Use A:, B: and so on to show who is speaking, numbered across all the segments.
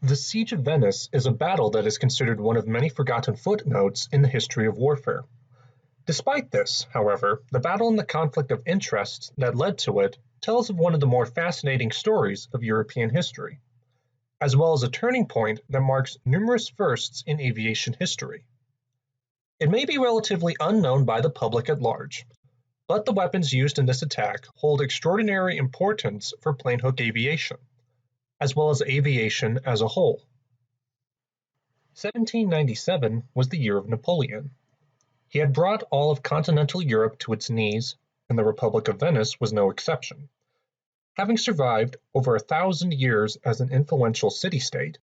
A: The Siege of Venice is a battle that is considered one of many forgotten footnotes in the history of warfare. Despite this, however, the battle and the conflict of interests that led to it tells of one of the more fascinating stories of European history, as well as a turning point that marks numerous firsts in aviation history. It may be relatively unknown by the public at large, but the weapons used in this attack hold extraordinary importance for Planehook aviation, as well as aviation as a whole. 1797 was the year of Napoleon. He had brought all of continental Europe to its knees, and the Republic of Venice was no exception. Having survived over 1,000 years as an influential city-state,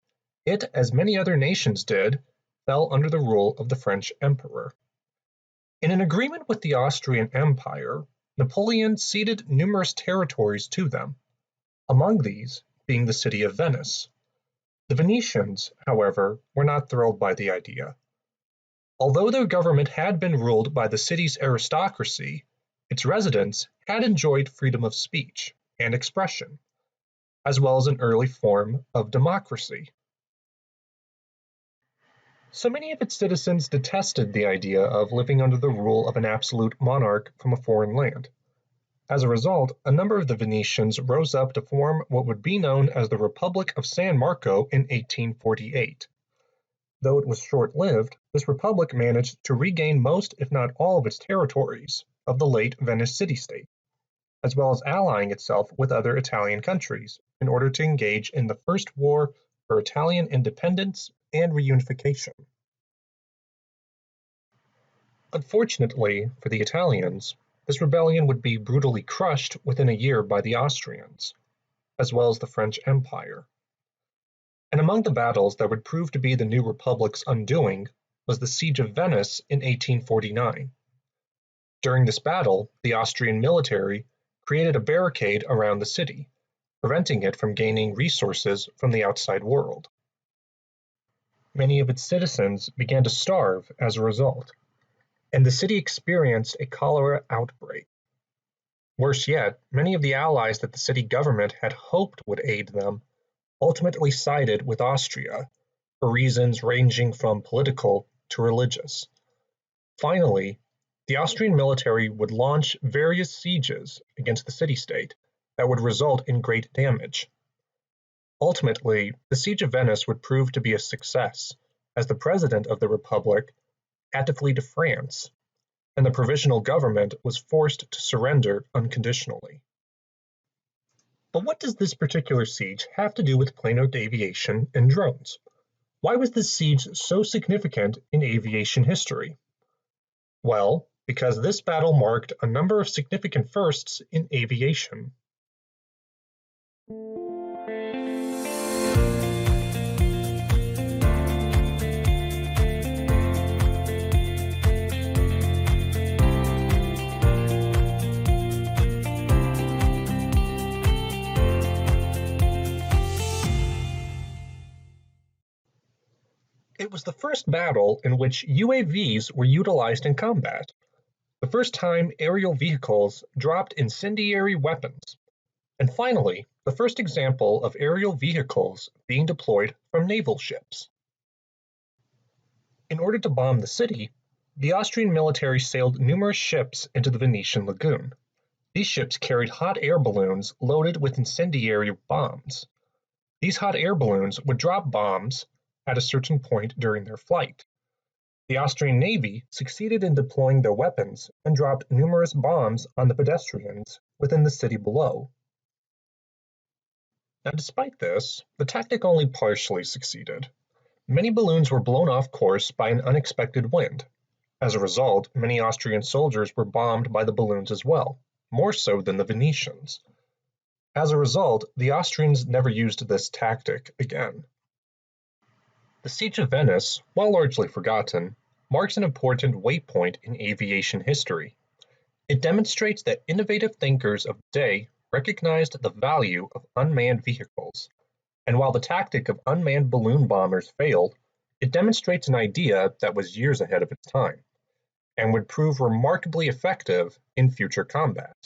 A: it, as many other nations did, fell under the rule of the French Emperor. In an agreement with the Austrian Empire, Napoleon ceded numerous territories to them, among these being the city of Venice. The Venetians, however, were not thrilled by the idea. Although their government had been ruled by the city's aristocracy, its residents had enjoyed freedom of speech and expression, as well as an early form of democracy. So many of its citizens detested the idea of living under the rule of an absolute monarch from a foreign land. As a result, a number of the Venetians rose up to form what would be known as the Republic of San Marco in 1848. Though it was short-lived, this republic managed to regain most, if not all, of its territories of the late Venice city-state, as well as allying itself with other Italian countries in order to engage in the First War for Italian independence and reunification. Unfortunately for the Italians, this rebellion would be brutally crushed within a year by the Austrians, as well as the French Empire. And among the battles that would prove to be the new republic's undoing was the Siege of Venice in 1849. During this battle, the Austrian military created a barricade around the city, preventing it from gaining resources from the outside world. Many of its citizens began to starve as a result, and the city experienced a cholera outbreak. Worse yet, many of the allies that the city government had hoped would aid them ultimately sided with Austria for reasons ranging from political to religious. Finally, the Austrian military would launch various sieges against the city-state that would result in great damage. Ultimately, the Siege of Venice would prove to be a success, as the president of the Republic had to flee to France, and the provisional government was forced to surrender unconditionally. But what does this particular siege have to do with Planehook aviation and drones? Why was this siege so significant in aviation history? Well, because this battle marked a number of significant firsts in aviation. It was the first battle in which UAVs were utilized in combat, the first time aerial vehicles dropped incendiary weapons, and finally, the first example of aerial vehicles being deployed from naval ships. In order to bomb the city, the Austrian military sailed numerous ships into the Venetian lagoon. These ships carried hot air balloons loaded with incendiary bombs. These hot air balloons would drop bombs at a certain point during their flight. The Austrian Navy succeeded in deploying their weapons and dropped numerous bombs on the pedestrians within the city below. Now, despite this, the tactic only partially succeeded. Many balloons were blown off course by an unexpected wind. As a result, many Austrian soldiers were bombed by the balloons as well, more so than the Venetians. As a result, the Austrians never used this tactic again. The Siege of Venice, while largely forgotten, marks an important waypoint in aviation history. It demonstrates that innovative thinkers of the day recognized the value of unmanned vehicles, and while the tactic of unmanned balloon bombers failed, It demonstrates an idea that was years ahead of its time, and would prove remarkably effective in future combat.